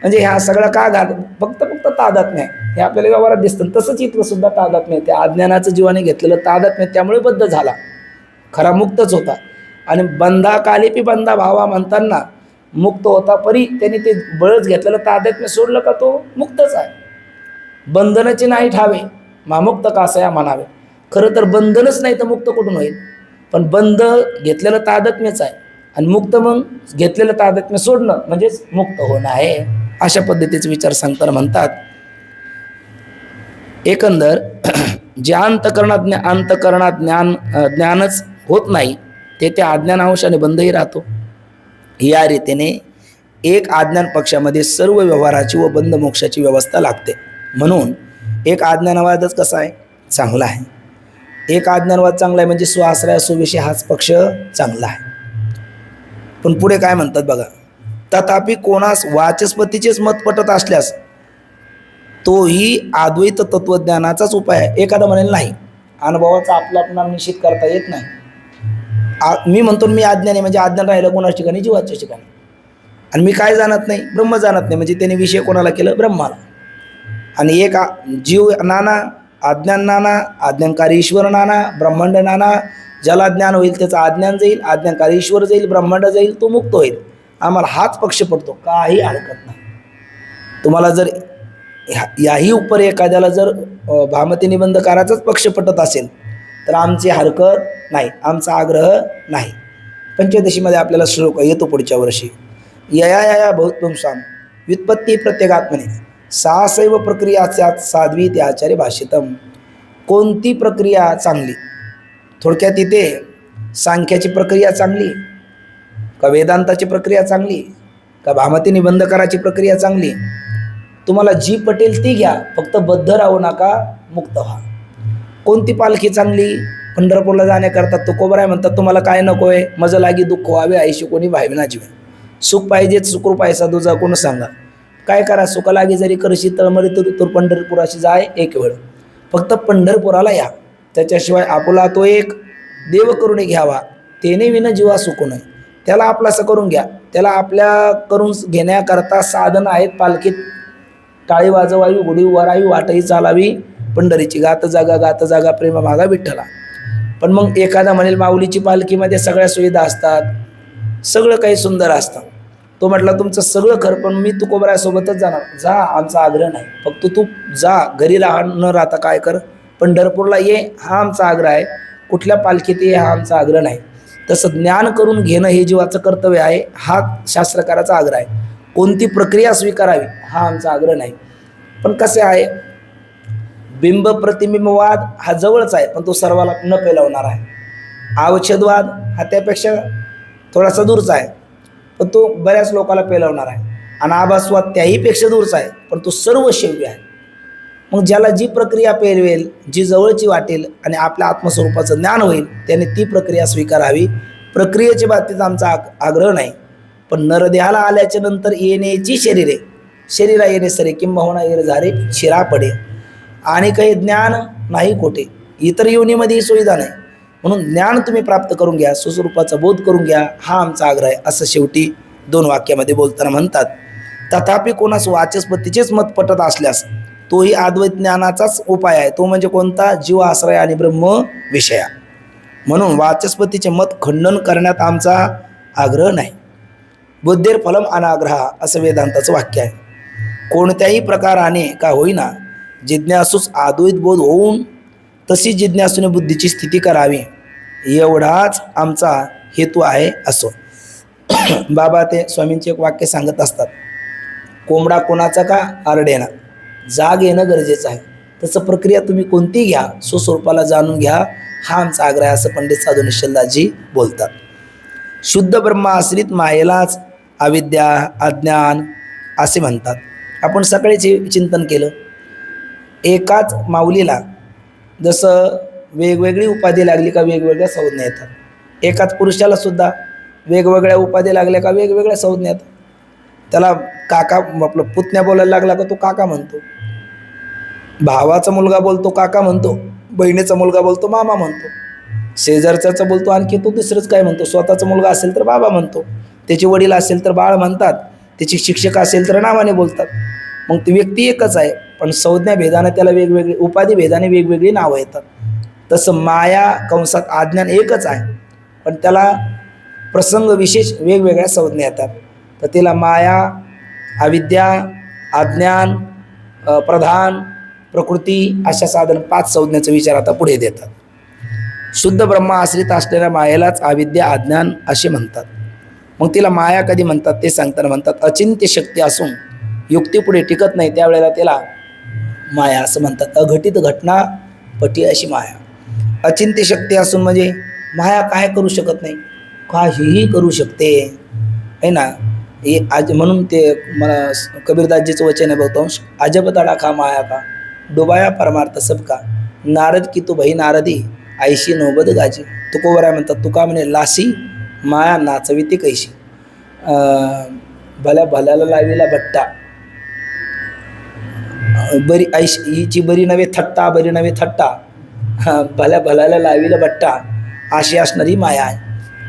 म्हणजे ह्या सगळं का घाल, फक्त तादात्म्य आहे हे आपल्याला व्यवहारात दिसतं. तसंच इथलं सुद्धा तादात्म्य आहे. त्या अज्ञानाचं जीवाने घेतलेलं तादात्म्य, त्यामुळे बद्ध झाला, खरा मुक्तच होता. आणि बंधा कालिपी बंधा भावा म्हणताना मुक्त होता परी त्यांनी ते बळच घेतलेलं तादात्म्य सोडलं का तो मुक्तच आहे. बंधनाचे नाही ठावे मामुक्त कासया म्हणावे. खरं तर बंधनच नाही तर मुक्त कुठून होईल. पण बंध घेतलेलं तादात्म्यच आहे, आणि मुक्त मग घेतलेलं तादात्म्य सोडणं म्हणजेच मुक्त होणं आहे. अशा पद्धतीचे विचार सांगताना म्हणतात, एकंदर जे अंतकरणात ज्ञानच होत नाही ते त्या अज्ञान अंशाने बंधही राहतो. या रीतीने एक अज्ञान पक्षामध्ये सर्व व्यवहाराची व बंध मोक्षाची व्यवस्था लागते. म्हणून एक अज्ञानवादच कसा आहे? चांगला आहे. एक अज्ञानवाद चांगला आहे म्हणजे स्वाश्रय सुविषय हाच पक्ष चांगला आहे. पण पुढे काय म्हणतात बघा, तथापि कोणास वाचस्पतीचेच मत पटत असल्यास तोही अद्वैत तत्वज्ञानाचाच उपाय आहे. एखादा म्हणेल नाही, अनुभवाचा आपला निश्चित करता येत नाही. मी म्हणतो मी अज्ञानी, म्हणजे अज्ञान राहिलं कोणाच्या ठिकाणी? जीवाच्या ठिकाणी. आणि मी काय जाणत नाही? ब्रह्म जाणत नाही, म्हणजे त्याने विषय कोणाला केलं? ब्रह्माला. आणि एक जीव नाना, अज्ञान नाना, अज्ञानकारी ईश्वर नाना, ब्रह्मांड नाना. ज्याला ज्ञान होईल त्याचं अज्ञान जाईल, अज्ञानकारी ईश्वर जाईल, ब्रह्मांड जाईल, तो मुक्त होईल. आम्हाला हाच पक्ष पडतो, काही हरकत नाही. तुम्हाला जर याही उपर एखाद्याला जर भामती निबंधकाराचाच पक्ष पटत असेल तर आमची हरकत नाही, आमचा आग्रह नाही. पंचदशीमध्ये आपल्याला श्लोक येतो पुढच्या वर्षी, यया यया बहुत्वंसाम व्युत्पत्ती प्रत्येगात्मने सासैव प्रक्रिया साध्वी ते आचार्य भाषितम. कोणती प्रक्रिया चांगली? थोडक्यात इथे सांख्याची प्रक्रिया चांगली का वेदांताची प्रक्रिया चांगली का भामती निबंधकाराची प्रक्रिया चांगली? तुम्हाला जी पटेल ती घ्या, फक्त बद्ध राहू नका, मुक्त व्हा. कोणती पालखी चांगली? पंढरपूरला जाण्याकरता तुकोबराय म्हणतात तुम्हाला काय नको आहे? मज लागी दुःख व्हावे आईशी कोणी भावना जीवे. सुख पाहिजेत, सुखरूप आहे साधूजा कोण सांगा. काय करा, सुख लागी जरी करशी तळमळी तर पंढरपुराशी जाय एक वेळ. फक्त पंढरपुराला या, त्याच्याशिवाय आपुला तो एक देव करून घ्यावा, तेने विना जीवा सुखू नये. त्याला आपलासं करून घ्या. त्याला आपल्या करून घेण्याकरता साधन आहेत. पालखीत टाळी वाजवावी, गुढी उभारावी, वाटही चालावी, पंढरीची गात जागा प्रेम मागा विठ्ठला. पण मग एखादा म्हणेल माऊलीची पालखीमध्ये सगळ्या सुविधा असतात, सगळं काही सुंदर असतं. तो म्हटला तुमचं सगळं खरं, पण मी तुकोबरायासोबतच जाणार. जा, आमचा आग्रह नाही. फक्त तू जा, घरी न राहता काय कर, पंढरपूरला ये, हा आमचा आग्रह आहे. कुठल्या पालखीत ये, हा आमचा आग्रह नाही. तसं ज्ञान करून घेणं हे जीवाचं कर्तव्य आहे, हा शास्त्रकाराचा आग्रह आहे. कोणती प्रक्रिया स्वीकारावी हा आमचा आग्रह नाही. पण कसे आहे, बिंब प्रतिबिंबवाद हा जवळच आहे, पण तो सर्वाला न पेलवणार आहे. अवच्छेदवाद हा त्यापेक्षा थोडासा दूरचा आहे, पण तो बऱ्याच लोकांना पेलवणार आहे. आणि आभासवाद त्याहीपेक्षा दूरचा आहे, पण तो सर्व शेव्य आहे. मग ज्याला जी प्रक्रिया पेलवेल, जी जवळची वाटेल आणि आपल्या आत्मस्वरूपाचं ज्ञान होईल, त्याने ती प्रक्रिया स्वीकारावी. प्रक्रियेच्या बाबतीत आमचा आग्रह नाही. पण नरदेहाला आल्याच्या नंतर येण्याची शरीरा येणे सरे किंबहुना येर झारे शिरा पडे. आणि काही ज्ञान नाही कोठे, इतर योनीमध्ये सुविधा नाही. म्हणून ज्ञान तुम्ही प्राप्त करून घ्या, सुस्वरूपाचा बोध करून घ्या, हा आमचा आग्रह आहे. असं शेवटी 2 वाक्यामध्ये बोलताना म्हणतात. तथापि कोणास वाचस्पतीचेच मत पटत असल्यास तोही अद्वैत ज्ञानाचाच उपाय आहे. तो म्हणजे कोणता? जीव आश्रय आणि ब्रह्म विषया. म्हणून वाचस्पतीचे मत खंडन करण्यात आमचा आग्रह नाही. बुद्धेर फलम अनाग्रह असं वेदांताचं वाक्य आहे. कोणत्याही प्रकाराने का होईना जिज्ञासूस अद्वैत बोध होऊन तशी जिज्ञासूने बुद्धीची स्थिती करावी एवढाच आमचा हेतू आहे असो. बाबा ते स्वामींचे एक वाक्य सांगत असतात, कोंबडा कोणाचा का आरडेना, जाग येणं गरजेचं आहे. तसं प्रक्रिया तुम्ही कोणती घ्या, स्वस्वरूपाला जाणून घ्या, हा आमचा आग्रह आहे असं पंडित साधू निश्चलदासजी बोलतात. शुद्ध ब्रह्माश्रित मायेलाच अविद्या अज्ञान असे म्हणतात. आपण सकाळीच चिंतन केलं, एकाच माऊलीला जसं वेगवेगळी उपाधी लागली का वेगवेगळ्या संज्ञा येतात. एकाच पुरुषाला सुद्धा वेगवेगळ्या उपाधी लागल्या का वेगवेगळ्या संज्ञा येतात. त्याला काका आपलं पुतण्या बोलायला लागला का तो काका म्हणतो, भावाचा मुलगा बोलतो काका म्हणतो, बहिणीचा मुलगा बोलतो मामा म्हणतो, शेजारचा बोलतो आणखी तो दुसरंच काय म्हणतो, स्वतःचा मुलगा असेल तर बाबा म्हणतो, त्याचे वडील असेल तर बाळ म्हणतात, त्याचे शिक्षक असेल तर नावाने बोलतात. मग ती व्यक्ती एकच आहे पण संज्ञा भेदाने त्याला वेगवेगळी उपाधी भेदाने वेगवेगळी नावं येतात. तसं माया कंसात अज्ञान एकच आहे पण त्याला प्रसंग विशेष वेगवेगळ्या संज्ञा येतात. तर तिला माया अविद्या अज्ञान प्रधान प्रकृती अशा साधारण 5 संज्ञाचा विचार आता पुढे देतात. शुद्ध ब्रह्मा आश्रित असलेल्या मायेलाच अविद्या अज्ञान असे म्हणतात. मग तिला माया कधी म्हणतात ते सांगताना म्हणतात, अचिंत्य शक्ती असून युक्ती पुढे टिकत नाही त्यावेळेला तिला माया असं म्हणतात. अघटित घटना पटी अशी माया. अचिंत्य शक्ती असून म्हणजे माया काय करू शकत नाही, काहीही करू शकते आहे ना. हे आज म्हणून ते मला कबीरदासजीचं वचन आहे बहुतांश, अजब तडा खा माया का डुबाया परमार्थ सबका नारद की तू भाई नारदी ऐशी नोबद गाजी. तुकोबराय म्हणतात, तुका म्हणे लासी माया नाचविती कैशी, भल्या भल्याला लावीला भट्टा बरी ऐशी हिची बरी नव्हे थट्टा बरी नव्हे थट्टा, भल्या भल्याला लावीला भट्टा अशी असणारी माया आहे.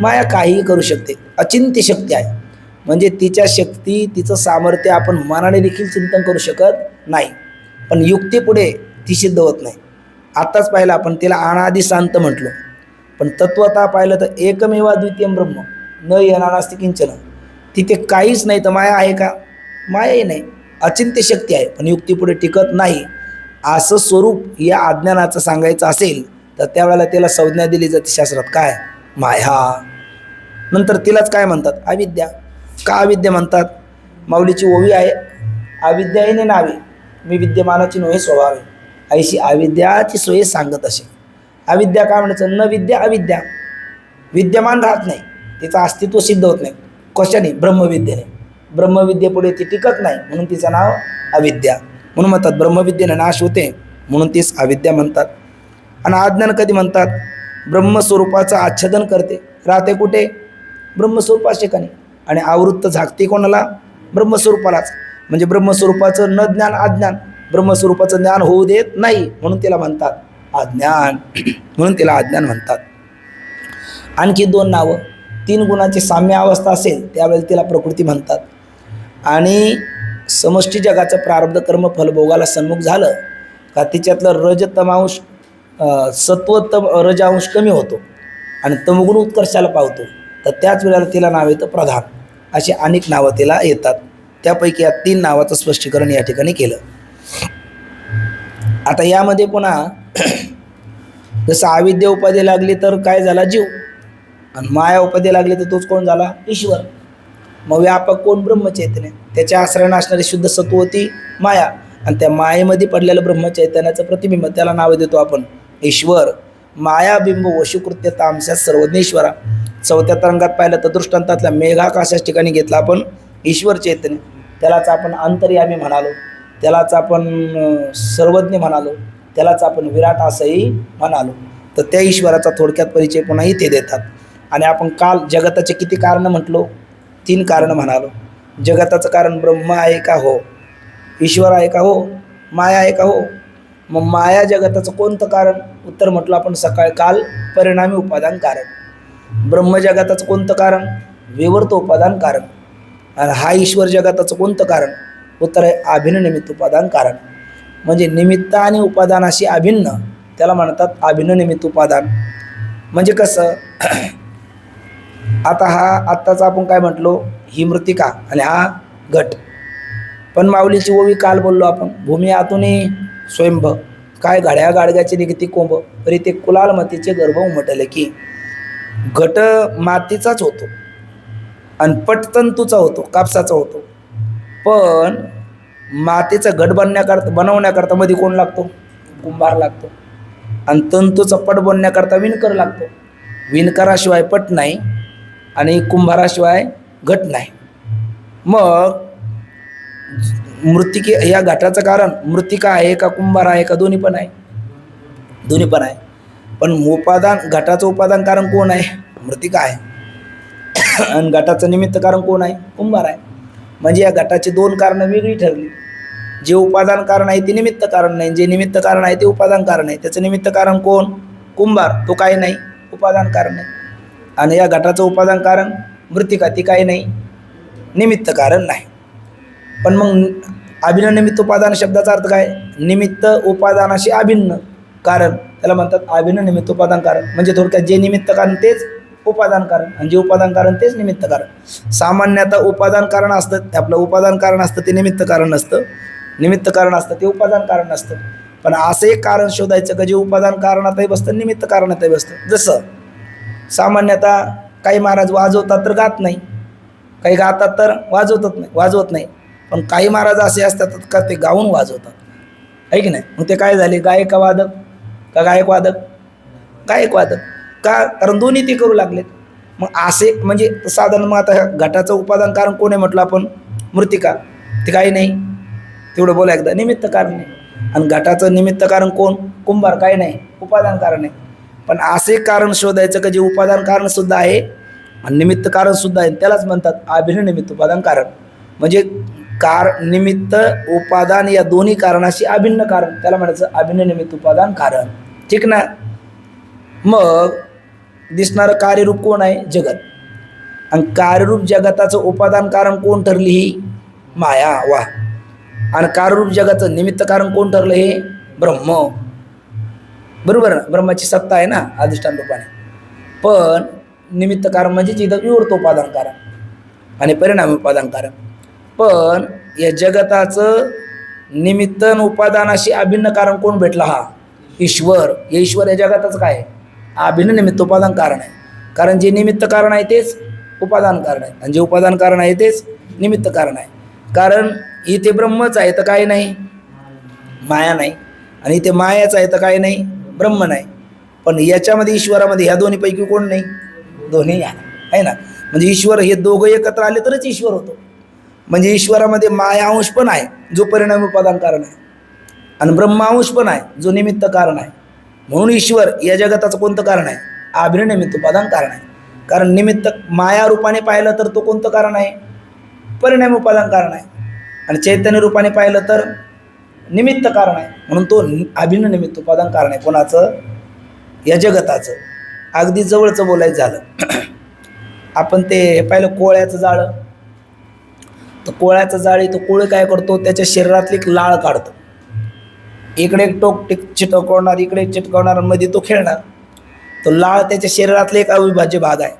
माया काहीही करू शकते, अचिंत्य शक्ती आहे. म्हणजे तिच्या शक्ती तिचं सामर्थ्य आपण मनाने देखील चिंतन करू शकत नाही, पण युक्तीपुढे ती सिद्ध होत नाही. आत्ताच पाहिलं आपण तिला अनादि शांत म्हटलं, पण तत्वता पाहिलं तर एकमेव अद्वितीय ब्रह्म न येणारास्ति किंचन, तिथे काहीच नाही तर माया आहे का, मायाही नाही. अचिंत्य शक्ती आहे पण युक्तीपुढे टिकत नाही असं स्वरूप या अज्ञानाचं सांगायचं असेल तर त्यावेळेला तिला संज्ञा दिली जाते शास्त्रात, काय माया. नंतर तिलाच काय म्हणतात, अविद्या. का अविद्या म्हणतात, माऊलीची ओवी आहे, अविद्याने नावे मी विद्यमानाची नोहे स्वभावे, ऐशी अविद्याची सोय सांगत असे. अविद्या काय म्हणायचं, न विद्या अविद्या, विद्यमान राहत नाही, तिचं अस्तित्व सिद्ध होत नाही. कशाने, ब्रह्मविद्येने. ब्रह्मविद्येपुढे ती टिकत नाही म्हणून तिचं नाव अविद्या. म्हणून म्हणतात ब्रह्मविद्येने नाश होते म्हणून तीच अविद्या म्हणतात. आणि अज्ञान कधी म्हणतात, ब्रह्मस्वरूपाचं आच्छादन करते, राहते कुठे, ब्रह्मस्वरूपाच्या ठिकाणी, आणि आवृत्त झाकते कोणाला, ब्रह्मस्वरूपालाच. म्हणजे ब्रह्मस्वरूपाचं न ज्ञान अज्ञान, ब्रह्मस्वरूपाचं ज्ञान होऊ देत नाही म्हणून तिला म्हणतात अज्ञान. म्हणून तिला अज्ञान म्हणतात. आणखी 2 नावं, 3 गुणाची साम्य अवस्था असेल त्यावेळेला तिला प्रकृती म्हणतात. आणि समष्टी जगाचं प्रारब्ध कर्म फलभोगाला सन्मुख झालं का तिच्यातलं रजतमांश सत्वतम रजांश कमी होतो आणि तमगुण उत्कर्षाला पावतो, तर त्याच वेळेला तिला नाव येतं प्रधान. अशी अनेक नावं तिला येतात. त्यापैकी या 3 नावाचं स्पष्टीकरण या ठिकाणी केलं. आता यामध्ये पुन्हा जसं अविद्या उपाधी लागली तर काय झाला, जीव. आणि माया उपाधी लागली तर तोच कोण झाला, ईश्वर. मग व्यापक कोण, ब्रह्मचैतन्य. त्याच्या आश्रयाने असणारी शुद्ध सत्व होती माया, आणि त्या मायेमध्ये पडलेलं ब्रह्मचैतन्याचं प्रतिबिंब त्याला नाव देतो आपण ईश्वर. मायाबिंब वशुकृत्य तामस्यात सर्वज्ञेश्वरा. 4थ्या तरंगात पाहिलं तर दृष्टांतातल्या मेघाकाशाच्या ठिकाणी घेतला आपण ईश्वर चैतन्य. त्यालाच आपण अंतर्यामी म्हणालो, त्यालाच आपण सर्वज्ञ म्हणालो, त्यालाच आपण विराट असंही म्हणालो. तर त्या ईश्वराचा थोडक्यात परिचय पुन्हा इथे देतात. आणि आपण काल जगताचे किती कारणं म्हटलो, 3 कारणं म्हणालो. जगताचं कारण ब्रह्म आहे का, हो. ईश्वर आहे का, हो. माया आहे का, हो. मग माया जगताचं कोणतं कारण, उत्तर म्हटलं आपण काल परिणामी उपादान कारण. ब्रह्म जगताचं कोणतं कारण, विवर्त उपादान कारण. आणि हा ईश्वर जगताचं कोणतं कारण, उत्तर आहे अभिन्न निमित्त उपादान कारण. म्हणजे निमित्त आणि उपादानाशी अभिन्न, त्याला म्हणतात अभिन्न निमित्त उपादान. म्हणजे कसं, आता हा आत्ताच आपण काय म्हटलो, ही मृत्तिका आणि हा घट. पण माऊलीची ओवी काल बोललो आपण, भूमी आतुनी स्वयंभ, काय घड्या गाडग्याची निघती कोंब, तरी ते कुलाल मातीचे गर्भ उमटले. की घट मातीचाच होतो आणि पटतंतूचा होतो, कापसाचा होतो. पण मातीचा घट बनवण्याकरता मध्ये कोण लागतो? कुंभार लागतो. आणि तंतूचा पट बनण्याकरता विणकर लागतो. विणकराशिवाय पट नाही आणि कुंभाराशिवाय घट नाही. मग मृत्तिके या घटाचं कारण मृत्तिका आहे का कुंभार आहे का? दोन्ही पण आहे. दोन्ही पण आहे. पण उपादान, घटाचं उपादान कारण कोण आहे? मृत्तिका आहे. आणि घटाचं निमित्त कारण कोण आहे? कुंभार आहे. म्हणजे या घटाची दोन कारणं वेगळी ठरली. जे उपादान कारण आहे ते निमित्त कारण नाही, जे निमित्त कारण आहे ते उपादान कारण आहे. त्याचं निमित्त कारण कोण? कुंभार. तो काही नाही, उपादान कारण नाही. आणि या घटाचं उपादान कारण मृत्तिका, ती काही नाही, निमित्त कारण नाही. पण मग अभिन्न निमित्त उपादान शब्दाचा अर्थ काय? निमित्त उपादानाशी अभिन्न कारण, त्याला म्हणतात अभिन्न निमित्त उपादान कारण. म्हणजे थोडक्यात जे निमित्त कारण तेच उपादान कारण आणि जे उपादान कारण तेच निमित्त कारण. सामान्यतः उपादान कारण असतं, आपलं उपादान कारण असतं ते निमित्त कारण नसतं, निमित्त कारण असतं ते उपादान कारण नसतं. पण असं एक कारण शोधायचं का जे उपादान कारणातही बसतं, निमित्त कारणातही बसतं. जसं सामान्यतः काही महाराज वाजवतात तर गात नाही, काही गातात तर वाजवत नाही. पण काही महाराज असे असतात का ते गाऊन वाजवतात, आहे की नाही? मग ते काय झाले? गायक वादक का गायक वादक? गायक वादक. का? कारण दोन्ही ते करू लागलेत. मग असे म्हणजे साधारण मग आता घटाचं उपादान कारण कोण आहे म्हटलं आपण? मृत्तिका. ते काही नाही, तेवढं बोला एकदा, निमित्त कारण नाही. आणि घटाचं निमित्त कारण कोण? कुंभार. काही नाही, उपादान कारण आहे. पण असे कारण शोधायचं का जे उपादान कारण सुद्धा आहे आणि निमित्त कारण सुद्धा आहे, त्यालाच म्हणतात अभिन्न निमित्त उपादान कारण. म्हणजे निमित्त उपादान या दोन्ही कारणाशी अभिन्न कारण, त्याला म्हणायचं अभिन्न निमित्त उपादान कारण. ठीक ना? मग दिसणारं कार्यरूप कोण आहे? जगत. आणि कार्यरूप जगताचं उपादान कारण कोण ठरली? ही माया. वा. आणि कार्यरूप जगाचं निमित्त कारण कोण ठरलं? हे ब्रह्म. बरोबर ना? ब्रह्माची सत्ता आहे ना अधिष्ठान रूपाने. पण निमित्त कारण म्हणजे इथं विवर्त उपादान कारण आणि परिणाम उपादान कारण. पण या जगताचं निमित्त उपादानाशी अभिन्न कारण कोण भेटला? हा ईश्वर. ईश्वर या जगताचं काय आहे? अभिन्न निमित्त उपादान कारण आहे. कारण जे निमित्त कारण आहे तेच उपादान कारण आहे आणि जे उपादान कारण आहे तेच निमित्त कारण आहे. कारण इथे ब्रह्मच आहे तर काही नाही, माया नाही. आणि इथे मायाच आहे तर काही नाही, ब्रह्म नाही. पण याच्यामध्ये ईश्वरामध्ये ह्या दोन्हीपैकी कोण नाही? दोन्ही आहे ना. म्हणजे ईश्वर हे दोघं एकत्र आले तरच ईश्वर होतो. म्हणजे ईश्वरामध्ये माया अंश पण आहे जो परिणाम उपादान कारण आहे आणि ब्रह्म अंश पण आहे जो निमित्त कारण आहे. म्हणून ईश्वर या जगताचं कोणतं कारण आहे? अभिन्न निमित्त उपादान कारण आहे. कारण निमित्त माया रूपाने पाहिलं तर तो कोणतं कारण आहे? परिणाम उपादान कारण आहे. आणि चैतन्य रूपाने पाहिलं तर निमित्त कारण आहे. म्हणून तो अभिन्न निमित्त उपादान कारण आहे. कोणाचं? या जगताचं. अगदी जवळचं बोलायचं झालं आपण ते पाहिलं कोळ्याचं जाळं. तर कोळ्याचं जाळी, तो कोळी काय करतो? त्याच्या शरीरातली एक लाळ काढतो. इकडे एक टोक चिटकवणार, इकडे एक चिटकवणार, मध्ये तो खेळणार. तो लाळ त्याच्या शरीरातले एक अविभाज्य भाग आहे,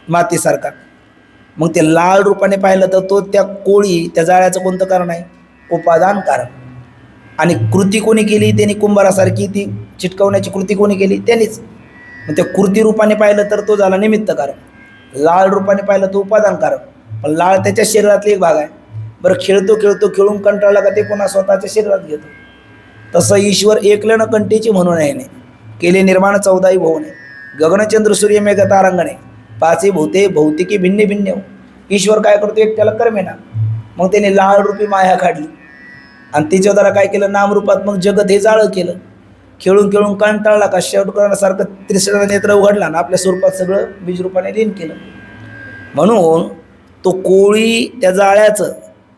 मातीसारखा. मग ते लाळ रूपाने पाहिलं तर तो त्या कोळी, त्या जाळ्याचं कोणतं कारण आहे? उपादान कारण. आणि कृती कोणी केली? त्यांनी कुंभारासारखी ती चिटकवण्याची कृती कोणी केली? त्यांनीच. मग त्या कृती रूपाने पाहिलं तर तो झाला निमित्त कारण. लाळ रूपाने पाहिलं तो उपादान कारण. पण लाळ त्याच्या शरीरातली एक भाग आहे. बरं, खेळून कंटाळला का ते पुन्हा स्वतःच्या शरीरात घेतो. तसं ईश्वर एकल्यानं कंटीची म्हणून आहे नाही केले निर्माण 14 भुवने, गगनचंद्र सूर्य मेघ तारांगणे, पाचे भूते भौतिकी भिन्ने भिन्ने. ईश्वर काय करतो? एक त्याला कर्मेना. मग त्याने लाळ रूपी माया काढली आणि तिच्या द्वारा काय केलं? नामरूपात मग जगत हे जाळं केलं. खेळून कंटाळला का शेवटकरणासारखं त्रिसरा नेत्र उघडला आणि आपल्या स्वरूपात सगळं बीजरूपाने लीन केलं. म्हणून तो कोळी त्या जाळ्याचं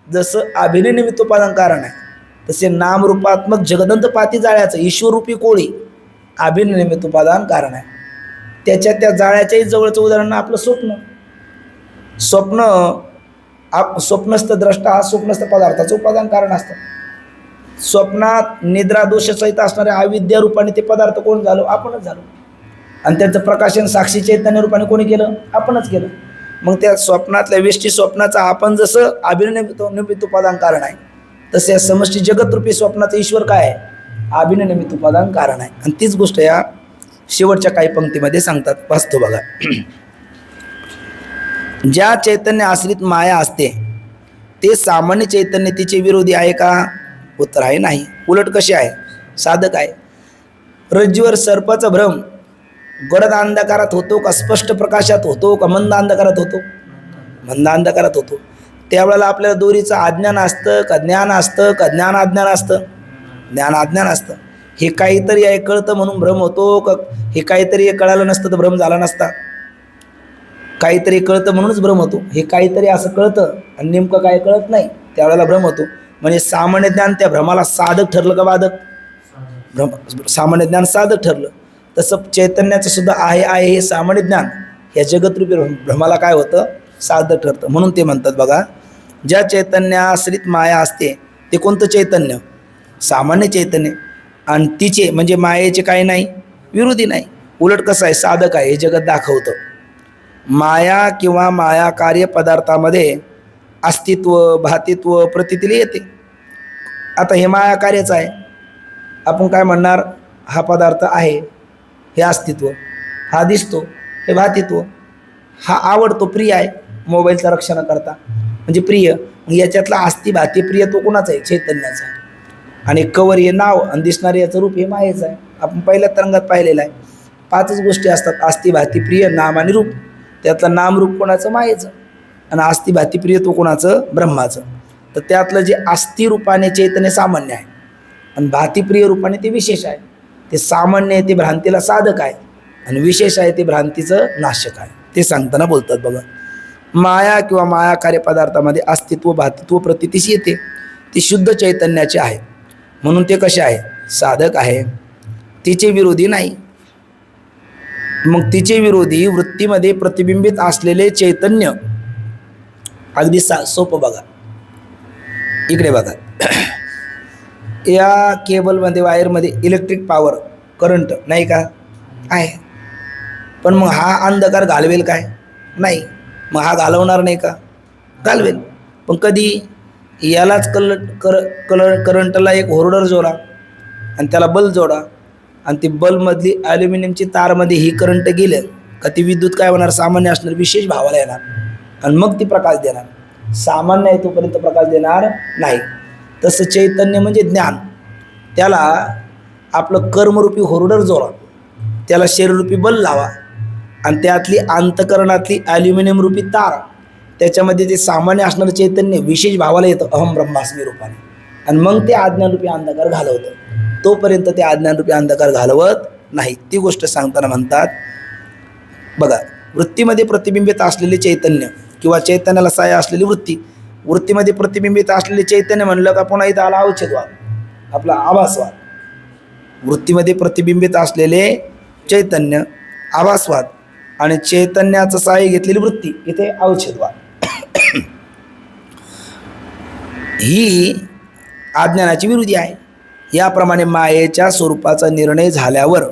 जसं अभिनय निमित्त उपादान कारण आहे, तसे नामरूपात्मक जगदंत पाती जाळ्याचं ईश्वरूपी कोळी अभिनय निमित्त उपादान कारण आहे. त्या जाळ्याच्याही जवळचं उदाहरण आपलं स्वप्नस्थ द्रष्टा हा स्वप्नस्थ पदार्थाचं उपादान कारण असतं. स्वप्नात निद्रा दोषसहित असणाऱ्या अविद्या रूपाने ते पदार्थ कोण झालो? आपणच झालो. आणि त्यांचं प्रकाशन साक्षी चैतन्य रूपाने कोणी केलं? आपणच केलं. मग त्या स्वप्नातल्या व्यष्टी स्वप्नाचा आपण जसं अभिनिमित्त उपादान कारण आहे, तसे या समष्टी जगतरूपी स्वप्नाचा ईश्वर काय आहे? अभिनिमित्त उपादान कारण आहे. आणि तीच गोष्ट या शेवटच्या काही पंक्तीमध्ये सांगतात. वाचतो बघा. ज्या चैतन्य आश्रित माया असते ते सामान्य चैतन्य तिचे विरोधी आहे का? उत्तर आहे नाही. उलट कसे आहे? साधक आहे. रज्जूवर सर्पाचा भ्रम गडद अंधकारात होतो का स्पष्ट प्रकाशात होतो का मंद अंधकारात होतो? मंद अंधकारात होतो. त्यावेळेला आपल्याला दोरीचं अज्ञान असतं का ज्ञान असतं का ज्ञान अज्ञान असतं? ज्ञान अज्ञान असतं. हे काहीतरी आहे कळतं म्हणून भ्रम होतो का हे काहीतरी कळालं नसतं तर भ्रम झाला नसता? काहीतरी कळतं म्हणूनच भ्रम होतो. हे काहीतरी असं कळतं आणि नेमकं काय कळत नाही, त्यावेळेला भ्रम होतो. म्हणजे सामान्य ज्ञान त्या भ्रमाला साधक ठरलं का बाधक? सामान्य ज्ञान साधक ठरलं. तसं चैतन्याचं सुद्धा आहे हे सामान्य ज्ञान या जगतरूपी भ्रमाला काय होतं? साधक ठरतं. म्हणून ते म्हणतात बघा, ज्या चैतन्याश्रित माया असते ते कोणतं चैतन्य? सामान्य चैतन्य. आणि तिचे म्हणजे मायेचे काय नाही? विरोधी नाही. उलट कसं आहे? साधक आहे. हे जगत दाखवतं. माया किंवा माया कार्य पदार्थामध्ये अस्तित्व भातित्व प्रतीतीला येते. आता हे माया कार्यच आहे. आपण काय म्हणणार? हा पदार्थ आहे, हे अस्तित्व, हा दिसतो, हे भातित्व, हा आवडतो, प्रिय आहे, मोबाईलचं रक्षण करता म्हणजे प्रिय. याच्यातला अस्ति भाती प्रिय तो कोणाचा आहे? चैतन्याचा आहे. आणि कवर हे नाव आणि दिसणारे याचं रूप हे मायेचं आहे. आपण पहिल्या तरंगात पाहिलेलं आहे. 5च गोष्टी असतात: अस्ति भाती प्रिय नाम आणि रूप. त्यातलं नाम रूप कोणाचं? मायेचं. आणि अस्ति भाती प्रिय तो कोणाचं? ब्रह्माचं. तर त्यातलं जे अस्ति रूपाने चैतन्य सामान्य आहे आणि भातीप्रिय रूपाने ते विशेष आहे. ते सामान्य आहे ते भ्रांतीला साधक आहे आणि विशेष आहे ते भ्रांतीचं नाशक आहे. ते सांगताना बोलतात बघा, माया किंवा माया कार्य पदार्थामध्ये अस्तित्व भातित्व प्रतीतीस येते. ती शुद्ध चैतन्याचे आहे म्हणून ते कसे आहे? साधक आहे. तिचे विरोधी नाही. मग तिचे विरोधी वृत्तीमध्ये प्रतिबिंबित असलेले चैतन्य अगदी सोपं बघा. इकडे बघा, या केबलमध्ये वायरमध्ये इलेक्ट्रिक पॉवर करंट नाही का? आहे. पण मग हा अंधकार घालवेल काय? नाही. मग हा घालवणार नाही का? घालवेल. पण कधी? यालाच करंटला एक होल्डर जोडा आणि त्याला बल्ब जोडा आणि ती बल्बमधली ॲल्युमिनियमची तारमध्ये ही करंट गेलं का ती विद्युत काय होणार? सामान्य असणार, विशेष भावाला येणार आणि मग ती प्रकाश देणार. सामान्य आहे तोपर्यंत प्रकाश देणार नाही. तसं चैतन्य म्हणजे ज्ञान, त्याला आपलं कर्मरूपी होल्डर जोडा, त्याला शरीररूपी बल्ब लावा आणि त्यातली अंतकरणातली ॲल्युमिनियम रूपी तार, त्याच्यामध्ये ते सामान्य असणारं चैतन्य विशेष भावाला येतं अहम ब्रह्मास्मी रूपाने आणि मग ते अज्ञानरूपी अंधकार घालवतं. तोपर्यंत ते अज्ञानरूपी अंधकार घालवत नाही. ती गोष्ट सांगताना म्हणतात बघा, वृत्तीमध्ये प्रतिबिंबित असलेले चैतन्य किंवा चैतन्याला सहाय्य असलेली वृत्ती, वृत्तीमध्ये प्रतिबिंबित असलेले चैतन्य म्हणलं का पुन्हा इथं आला अवच्छेदवाद, आपला आभासवाद. वृत्तीमध्ये प्रतिबिंबित असलेले चैतन्य, आभासवाद आणि चैतन्याचं सहाय्य घेतलेली वृत्ती, इथे अवच्छेदवाद. ही अज्ञानाची विरोधी आहे. याप्रमाणे मायेच्या स्वरूपाचा निर्णय झाल्यावर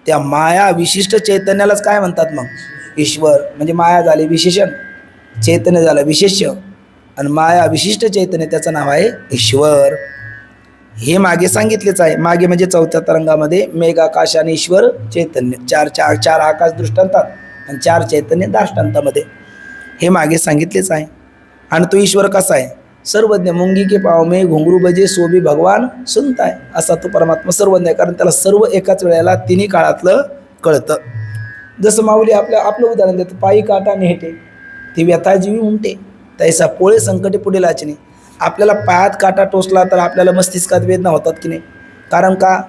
त्या माया विशिष्ट चैतन्यालाच काय म्हणतात? मग ईश्वर. म्हणजे माया झाली विशेषण, चैतन्य झालं विशेष्य आणि माया विशिष्ट चैतन्य, त्याचं नाव आहे ईश्वर. हे मागे सांगितलेच आहे. मागे म्हणजे 4थ्या तरंगामध्ये मेघाकाश आणि ईश्वर चैतन्य, चार आकाश दृष्टांतात आणि 4 चैतन्य दाष्टांतामध्ये, हे मागे सांगितलेच आहे. आणि तो ईश्वर कसा आहे? सर्वज्ञ. मुंगी के पाव में घुंगरू बजे सो भी भगवान सुनताय. असा तो परमात्मा सर्वज्ञ आहे, कारण त्याला सर्व एकाच वेळेला तिन्ही काळातलं कळतं. जसं माऊली आपलं उदाहरण देतं, पायी काटा नेहटे ती व्यथा जीवी उमटे, तैसा पोळे संकटे पुढे लाचणे. आपल्याला पायात काटा टोचला तर आपल्याला मस्तिष्कात वेदना होतात की नाही? कारण का?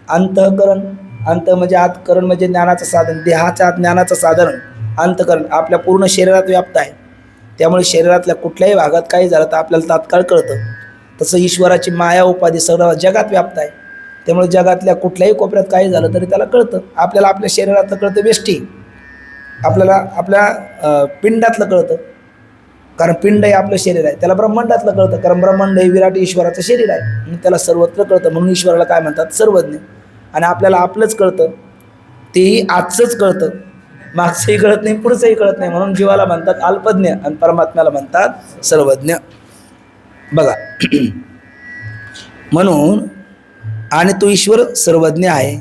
अंतःकरण, अंत म्हणजे आतकरण म्हणजे ज्ञानाचं साधन, देहाच्या ज्ञानाचं साधन अंतःकरण आपल्या पूर्ण शरीरात व्याप्त आहे. त्यामुळे शरीरातल्या कुठल्याही भागात काही झालं तर आपल्याला तात्काळ कळतं. तसं ईश्वराची माया उपाधी सर्व जगात व्याप्त आहे. त्यामुळे जगातल्या कुठल्याही कोपऱ्यात काही झालं तरी त्याला कळतं. आपल्याला आपल्या शरीरातलं कळतं वेष्टी, आपल्याला आपल्या पिंडातलं कळतं, कारण पिंड हे आपलं शरीर आहे. त्याला ब्रह्मांडातलं कळतं, कारण ब्रह्मांड हे विराट ईश्वराचं शरीर आहे आणि त्याला सर्वत्र कळतं. म्हणून ईश्वराला काय म्हणतात? सर्वज्ञ. आणि आपल्याला आपलंच कळतं, तेही आजचंच कळतं मागचंही कळत नाही, पुढचंही कळत नाही, म्हणून जीवाला म्हणतात अल्पज्ञ आणि परमात्म्याला म्हणतात सर्वज्ञ. बघा म्हणून आणि तो ईश्वर सर्वज्ञ आहे,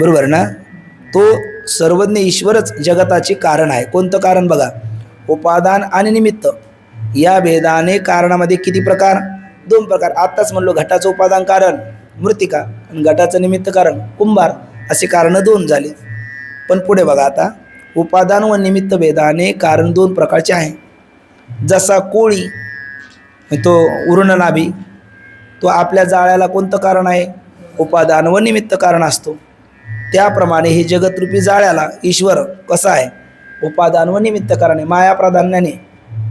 बरोबर ना. तो सर्वज्ञ ईश्वरच जगताचे कारण आहे. कोणतं कारण? बघा, उपादान आणि निमित्त या भेदाने कारणामध्ये किती प्रकार? 2 प्रकार. आत्ताच म्हणलो घटाचं उपादान कारण मृत्तिका आणि घटाचं निमित्त कारण कुंभार, असे कारण 2 झाले. पण पुढे बघा आता, उपादान व निमित्त भेदाने कारण 2 प्रकारचे आहे. जसा कोळी तो उरणनाभी, तो आपल्या जाळ्याला कोणतं कारण आहे? उपादान व निमित्त कारण असतो. त्याप्रमाणे हे जगतरूपी जाळ्याला ईश्वर कसा आहे? उपादान व निमित्त कारण आहे. माया प्राधान्याने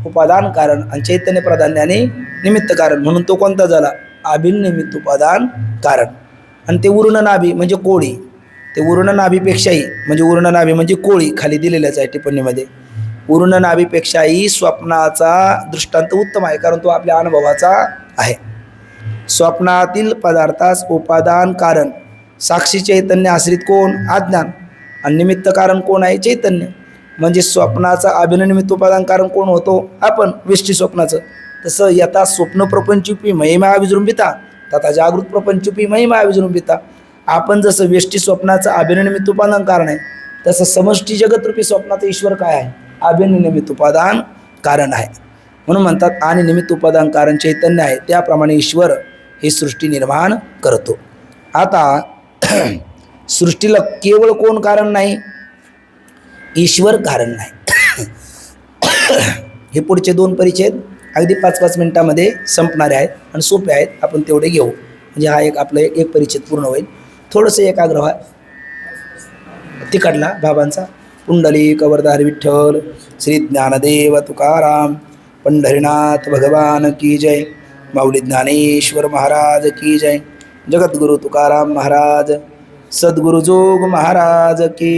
उपादान कारण आणि चैतन्य प्राधान्याने निमित्त कारण, म्हणून तो कोणता झाला? अभिनिमित्त उपादान कारण. आणि ते उरणनाभी म्हणजे कोळी, ते उरणनाभीपेक्षाही म्हणजे उरणनाभी म्हणजे कोळी, खाली दिलेल्याच आहे टिप्पणीमध्ये. उरणनाभीपेक्षाही स्वप्नाचा दृष्टांत उत्तम आहे, कारण तो आपल्या अनुभवाचा आहे. स्वप्नातील पदार्थास उपादान कारण साक्षी चैतन्य आश्रित कोण? अज्ञान. आणि निमित्त कारण कोण आहे? चैतन्य. म्हणजे स्वप्नाचा अभिनिमित्त उपादान कारण कोण होतो? आपण, वेष्टी स्वप्नाचं. तसं यथा स्वप्न प्रपंचरूपी महिमा विजृंभिता तथा जागृत प्रपंचरूपी महिमा विजृंभिता. आपण जसं वेष्टी स्वप्नाचं अभिनिमित्त उपादान कारण आहे, तसं समष्टी जगतरूपी स्वप्नाचं ईश्वर काय आहे? अभिनिमित्त उपादान कारण आहे. म्हणून म्हणतात आणि निमित्त उपादान कारण चैतन्य आहे, त्याप्रमाणे ईश्वर ही सृष्टी निर्माण करतो. आता सृष्टीला केवळ कोण कारण नाही? ईश्वर कारण नाही. हे पुढचे 2 परिच्छेद अगदी 5-5 मिनिटामध्ये संपणारे आहेत आणि सोपे आहेत, आपण तेवढे घेऊ. म्हणजे हा आपलं एक परिच्छेद पूर्ण होईल. थोडंसं एकाग्र व्हा. तिकडला बाबांचा पुंडलिक वरदारी विठ्ठल, श्री ज्ञानदेव तुकाराम, पंढरीनाथ भगवान की जय, माऊली ज्ञानेश्वर महाराज की जय, जगद्गुरु तुकाराम महाराज, सद्गुरु जोग महाराज की